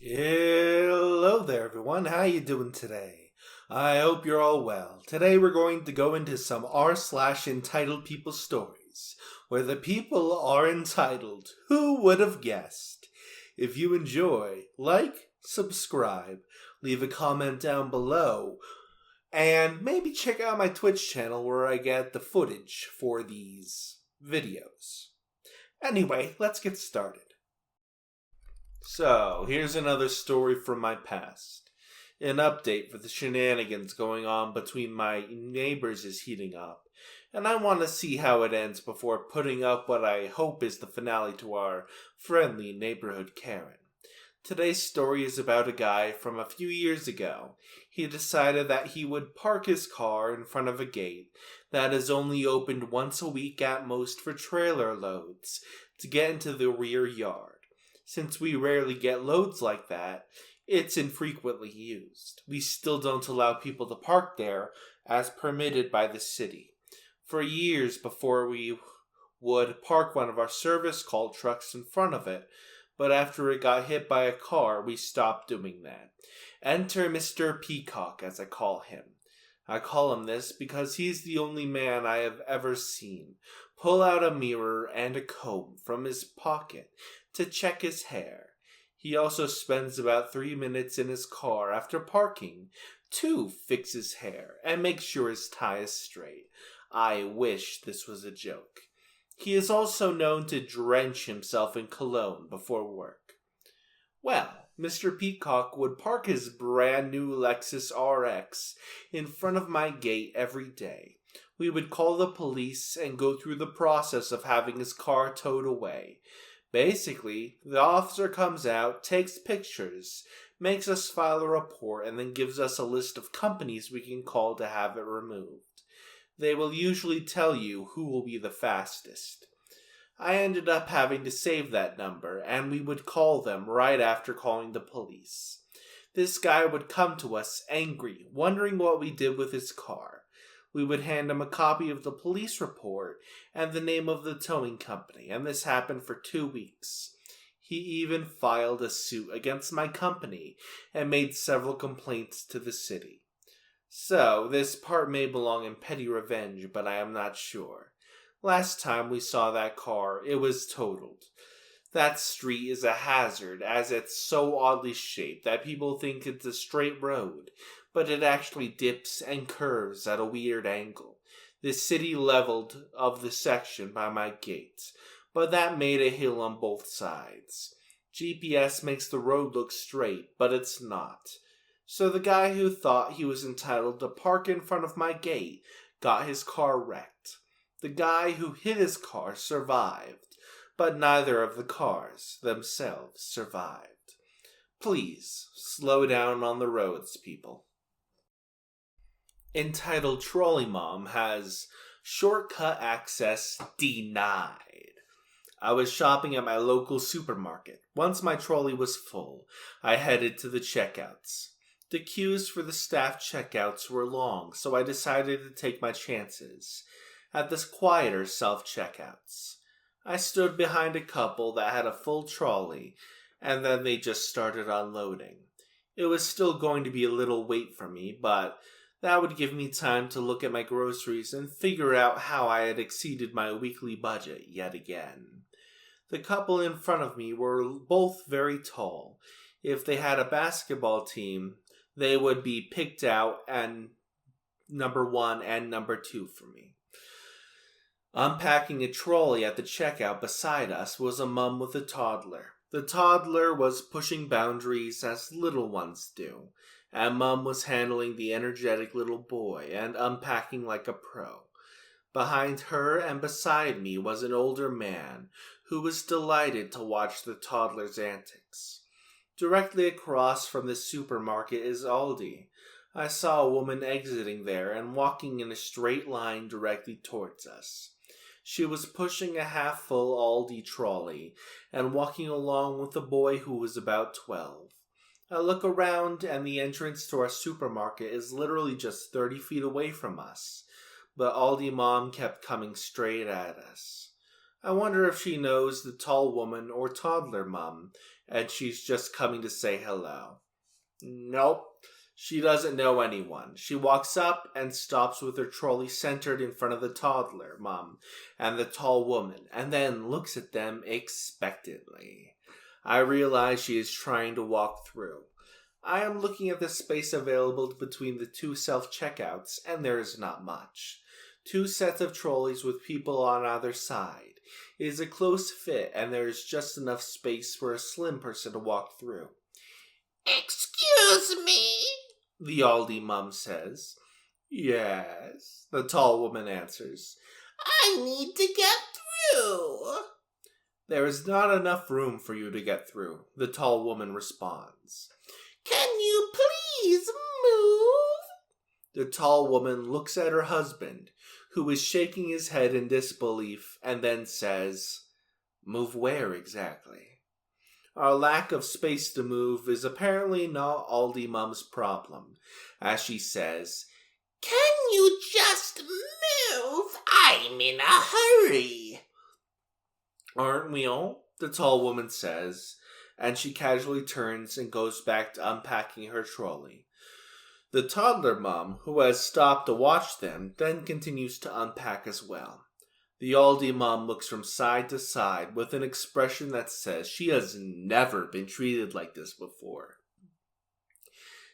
Hello there, everyone. How you doing today? I hope you're all well. Today we're going to go into some r/entitled people stories, where the people are entitled. Who would have guessed? If you enjoy, like, subscribe, leave a comment down below, and maybe check out my Twitch channel where I get the footage for these videos. Anyway, let's get started. So, here's another story from my past. An update for the shenanigans going on between my neighbors is heating up, and I want to see how it ends before putting up what I hope is the finale to our friendly neighborhood Karen. Today's story is about a guy from a few years ago. He decided that he would park his car in front of a gate that is only opened once a week at most for trailer loads to get into the rear yard. Since we rarely get loads like that, it's infrequently used. We still don't allow people to park there as permitted by the city. For years before we would park one of our service call trucks in front of it, but after it got hit by a car, we stopped doing that. Enter Mr. Peacock, as I call him. I call him this because he's the only man I have ever seen pull out a mirror and a comb from his pocket to check his hair. He also spends about 3 minutes in his car after parking to fix his hair and make sure his tie is straight. I wish this was a joke. He is also known to drench himself in cologne before work. Well, Mr. Peacock would park his brand new Lexus RX in front of my gate every day. We would call the police and go through the process of having his car towed away. Basically, the officer comes out, takes pictures, makes us file a report, and then gives us a list of companies we can call to have it removed. They will usually tell you who will be the fastest. I ended up having to save that number, and we would call them right after calling the police. This guy would come to us angry, wondering what we did with his car. We would hand him a copy of the police report and the name of the towing company, and this happened for 2 weeks. He even filed a suit against my company and made several complaints to the city. So, this part may belong in petty revenge, but I am not sure. Last time we saw that car, it was totaled. That street is a hazard as it's so oddly shaped that people think it's a straight road, but it actually dips and curves at a weird angle. The city leveled of the section by my gate, but that made a hill on both sides. GPS makes the road look straight, but it's not. So the guy who thought he was entitled to park in front of my gate got his car wrecked. The guy who hit his car survived, but neither of the cars themselves survived. Please, slow down on the roads, people. Entitled Trolley Mom has shortcut access denied. I was shopping at my local supermarket. Once my trolley was full, I headed to the checkouts. The queues for the staff checkouts were long, so I decided to take my chances at the quieter self-checkouts. I stood behind a couple that had a full trolley, and then they just started unloading. It was still going to be a little wait for me, but that would give me time to look at my groceries and figure out how I had exceeded my weekly budget yet again. The couple in front of me were both very tall. If they had a basketball team, they would be picked out and number 1 and number 2 for me. Unpacking a trolley at the checkout beside us was a mom with a toddler. The toddler was pushing boundaries as little ones do, and Mum was handling the energetic little boy and unpacking like a pro. Behind her and beside me was an older man who was delighted to watch the toddler's antics. Directly across from the supermarket is Aldi. I saw a woman exiting there and walking in a straight line directly towards us. She was pushing a half-full Aldi trolley and walking along with a boy who was about 12. I look around and the entrance to our supermarket is literally just 30 feet away from us, but Aldi Mom kept coming straight at us. I wonder if she knows the tall woman or toddler mom and she's just coming to say hello. Nope. She doesn't know anyone. She walks up and stops with her trolley centered in front of the toddler mom and the tall woman, and then looks at them expectantly. I realize she is trying to walk through. I am looking at the space available between the two self-checkouts, and there is not much. 2 sets of trolleys with people on either side. It is a close fit, and there is just enough space for a slim person to walk through. Excuse me, the Aldi mum says. Yes, the tall woman answers. I need to get through. There is not enough room for you to get through, the tall woman responds. Can you please move? The tall woman looks at her husband, who is shaking his head in disbelief, and then says, Move where exactly? Our lack of space to move is apparently not Aldi Mum's problem, as she says, Can you just move? I'm in a hurry. Aren't we all? The tall woman says, and she casually turns and goes back to unpacking her trolley. The toddler mum, who has stopped to watch them, then continues to unpack as well. The Aldi mum looks from side to side with an expression that says she has never been treated like this before.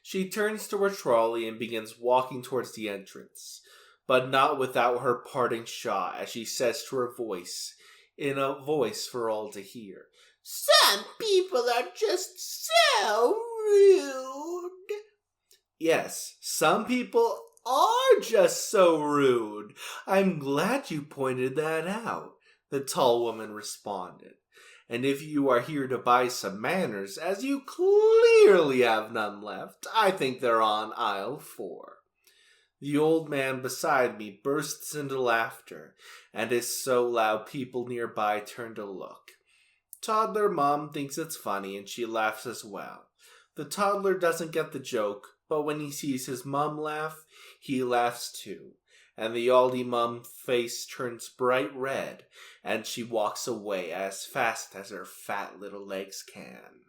She turns to her trolley and begins walking towards the entrance, but not without her parting shot as she says to her voice, in a voice for all to hear, Some people are just so rude. Yes, some people are just so rude. I'm glad you pointed that out, the tall woman responded. And if you are here to buy some manners, as you clearly have none left, I think they're on aisle 4. The old man beside me bursts into laughter, and is so loud people nearby turn to look. Toddler mom thinks it's funny, and she laughs as well. The toddler doesn't get the joke, but when he sees his mum laugh, he laughs too, and the Aldi mum face turns bright red, and she walks away as fast as her fat little legs can.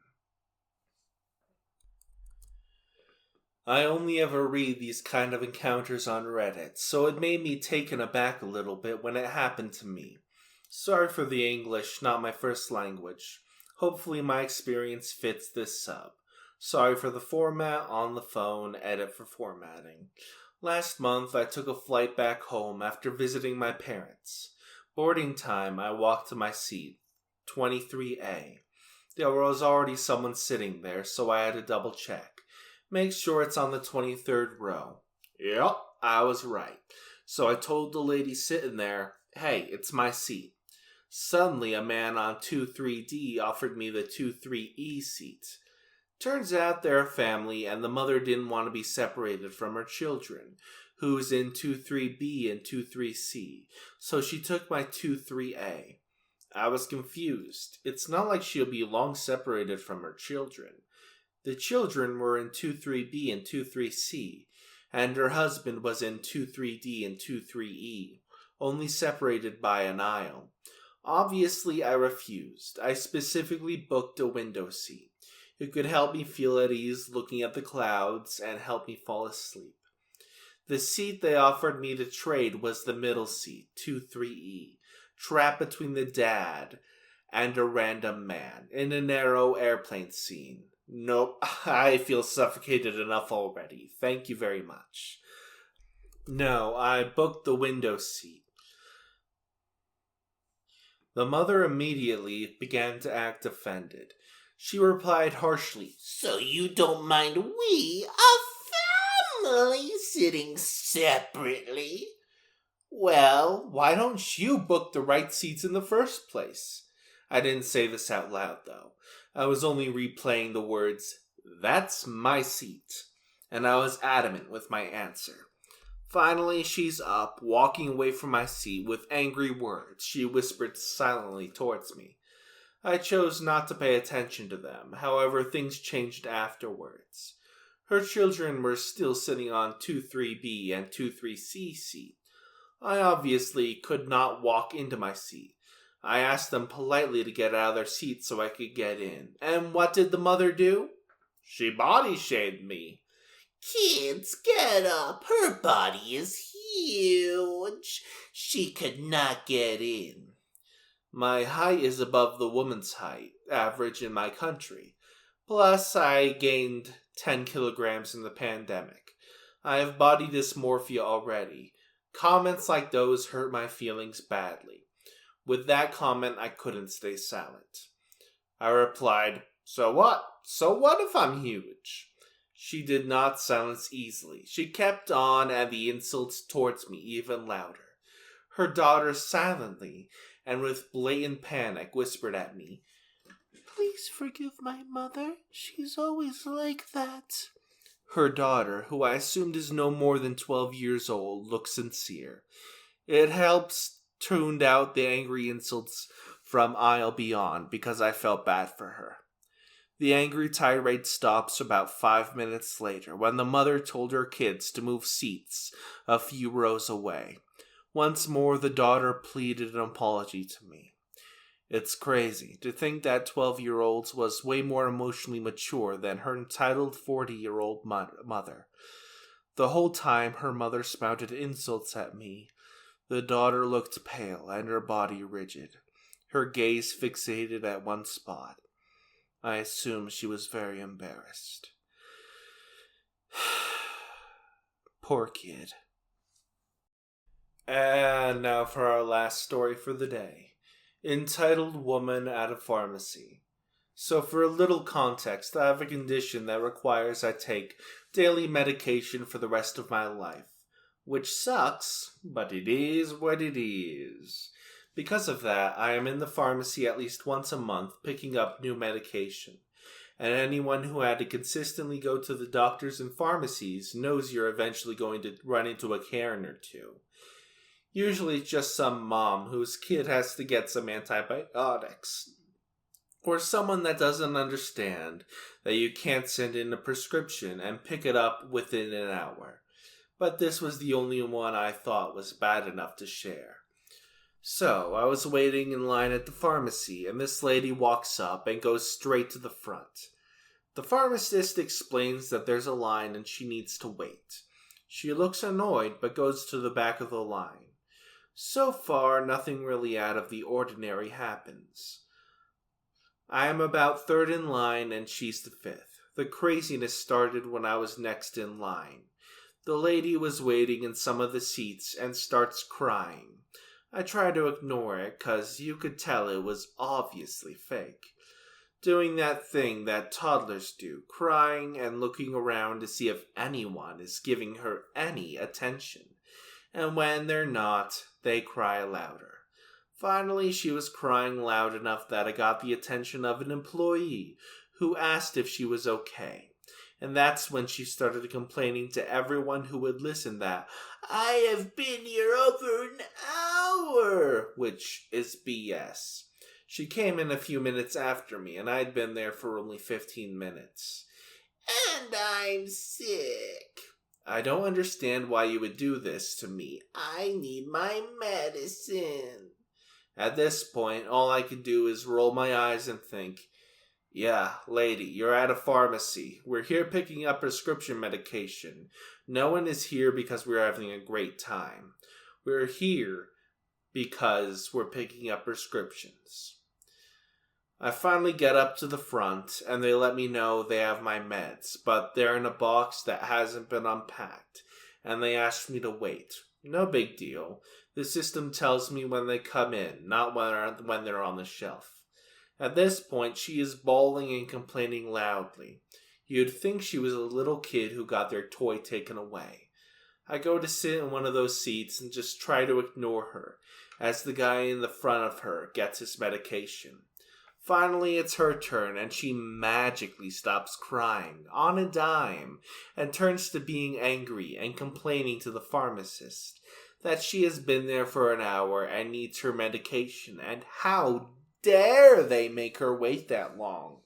I only ever read these kind of encounters on Reddit, so it made me taken aback a little bit when it happened to me. Sorry for the English, not my first language. Hopefully my experience fits this sub. Sorry for the format, on the phone, edit for formatting. Last month, I took a flight back home after visiting my parents. Boarding time, I walked to my seat, 23A. There was already someone sitting there, so I had to double check. Make sure it's on the 23rd row. Yep, I was right. So I told the lady sitting there, hey, it's my seat. Suddenly, a man on 23D offered me the 23E seat. Turns out they're a family, and the mother didn't want to be separated from her children, who's in 23B and 23C, so she took my 23A. I was confused. It's not like she'll be long separated from her children. The children were in 23B and 23C, and her husband was in 23D and 23E, only separated by an aisle. Obviously, I refused. I specifically booked a window seat. It could help me feel at ease looking at the clouds and help me fall asleep. The seat they offered me to trade was the middle seat, 23E, trapped between the dad and a random man in a narrow airplane scene. Nope, I feel suffocated enough already. Thank you very much. No, I booked the window seat. The mother immediately began to act offended. She replied harshly, So you don't mind we, a family, sitting separately? Well, why don't you book the right seats in the first place? I didn't say this out loud, though. I was only replaying the words, that's my seat. And I was adamant with my answer. Finally, she's up, walking away from my seat with angry words she whispered silently towards me. I chose not to pay attention to them, however things changed afterwards. Her children were still sitting on 23B and 23C seat. I obviously could not walk into my seat. I asked them politely to get out of their seats so I could get in. And what did the mother do? She body shamed me. Kids, get up. Her body is huge. She could not get in. My height is above the woman's height, average in my country. Plus, I gained 10 kilograms in the pandemic. I have body dysmorphia already. Comments like those hurt my feelings badly. With that comment, I couldn't stay silent. I replied, "So what? So what if I'm huge?" She did not silence easily. She kept on, and the insults towards me even louder. Her daughter silently, and with blatant panic, whispered at me, "Please forgive my mother. She's always like that." Her daughter, who I assumed is no more than 12 years old, looked sincere. It helps tuned out the angry insults from aisle beyond because I felt bad for her. The angry tirade stops about 5 minutes later when the mother told her kids to move seats a few rows away. Once more, the daughter pleaded an apology to me. It's crazy to think that 12-year-old was way more emotionally mature than her entitled 40-year-old mother. The whole time, her mother spouted insults at me. The daughter looked pale and her body rigid, her gaze fixated at one spot. I assume she was very embarrassed. Poor kid. And now for our last story for the day, entitled Woman at a Pharmacy. So for a little context, I have a condition that requires I take daily medication for the rest of my life. Which sucks, but it is what it is. Because of that, I am in the pharmacy at least once a month picking up new medication. And anyone who had to consistently go to the doctors and pharmacies knows you're eventually going to run into a Karen or two. Usually it's just some mom whose kid has to get some antibiotics. Or someone that doesn't understand that you can't send in a prescription and pick it up within an hour. But this was the only one I thought was bad enough to share. So, I was waiting in line at the pharmacy, and this lady walks up and goes straight to the front. The pharmacist explains that there's a line and she needs to wait. She looks annoyed, but goes to the back of the line. So far, nothing really out of the ordinary happens. I am about third in line, and she's the fifth. The craziness started when I was next in line. The lady was waiting in some of the seats and starts crying. I try to ignore it, 'cause you could tell it was obviously fake. Doing that thing that toddlers do, crying and looking around to see if anyone is giving her any attention. And when they're not, they cry louder. Finally, she was crying loud enough that I got the attention of an employee who asked if she was okay. And that's when she started complaining to everyone who would listen that, "I have been here over an hour," which is BS. She came in a few minutes after me, and I'd been there for only 15 minutes. "And I'm sick." "I don't understand why you would do this to me. "I need my medicine." At this point, all I could do is roll my eyes and think, "Yeah, lady, you're at a pharmacy. We're here picking up prescription medication. No one is here because we're having a great time. We're here because we're picking up prescriptions." I finally get up to the front, and they let me know they have my meds, but they're in a box that hasn't been unpacked, and they asked me to wait. No big deal. The system tells me when they come in, not when they're on the shelf. At this point, she is bawling and complaining loudly. You'd think she was a little kid who got their toy taken away. I go to sit in one of those seats and just try to ignore her, as the guy in the front of her gets his medication. Finally, it's her turn, and she magically stops crying, on a dime, and turns to being angry and complaining to the pharmacist that she has been there for an hour and needs her medication, and how dare they make her wait that long.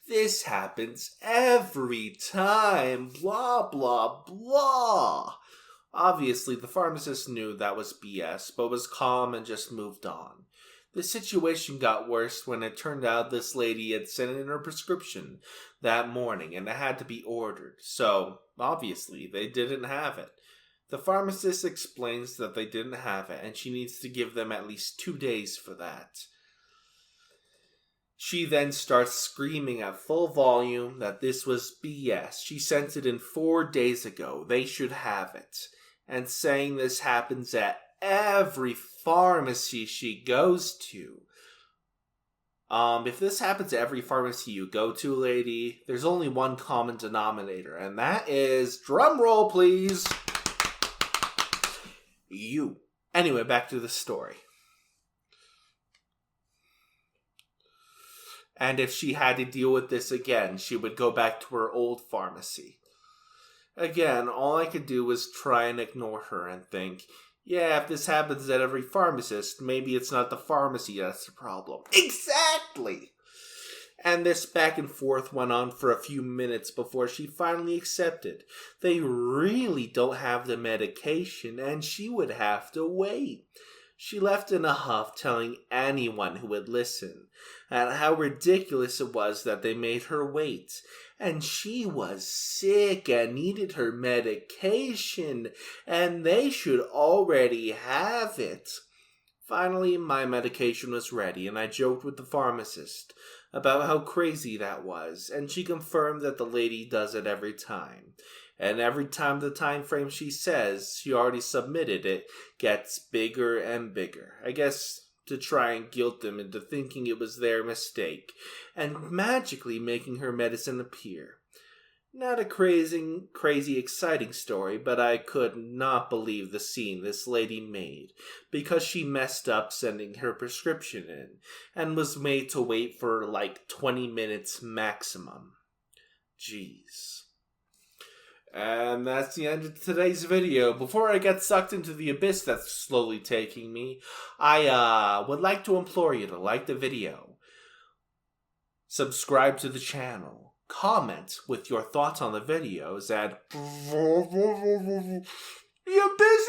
This happens every time, blah, blah, blah. Obviously, the pharmacist knew that was BS, but was calm and just moved on. The situation got worse when it turned out this lady had sent in her prescription that morning and it had to be ordered. So, obviously, they didn't have it. The pharmacist explains that they didn't have it and she needs to give them at least 2 days for that. She then starts screaming at full volume that this was BS. She sent it in 4 days ago. They should have it. And saying this happens at every pharmacy she goes to. If this happens at every pharmacy you go to, lady, there's only one common denominator, and that is, drum roll please, you. Anyway, back to the story. And if she had to deal with this again, she would go back to her old pharmacy. Again, all I could do was try and ignore her and think, yeah, if this happens at every pharmacist, maybe it's not the pharmacy that's the problem. Exactly! And this back and forth went on for a few minutes before she finally accepted. They really don't have the medication and she would have to wait. She left in a huff, telling anyone who would listen, and how ridiculous it was that they made her wait. And she was sick and needed her medication, and they should already have it. Finally, my medication was ready, and I joked with the pharmacist about how crazy that was, and she confirmed that the lady does it every time. And every time the time frame she says she already submitted it gets bigger and bigger. I guess to try and guilt them into thinking it was their mistake, and magically making her medicine appear. Not a crazy exciting story, but I could not believe the scene this lady made, because she messed up sending her prescription in, and was made to wait for like 20 minutes maximum. Jeez. And that's the end of today's video. Before I get sucked into the abyss that's slowly taking me, I would like to implore you to like the video, subscribe to the channel, comment with your thoughts on the videos, and the abyss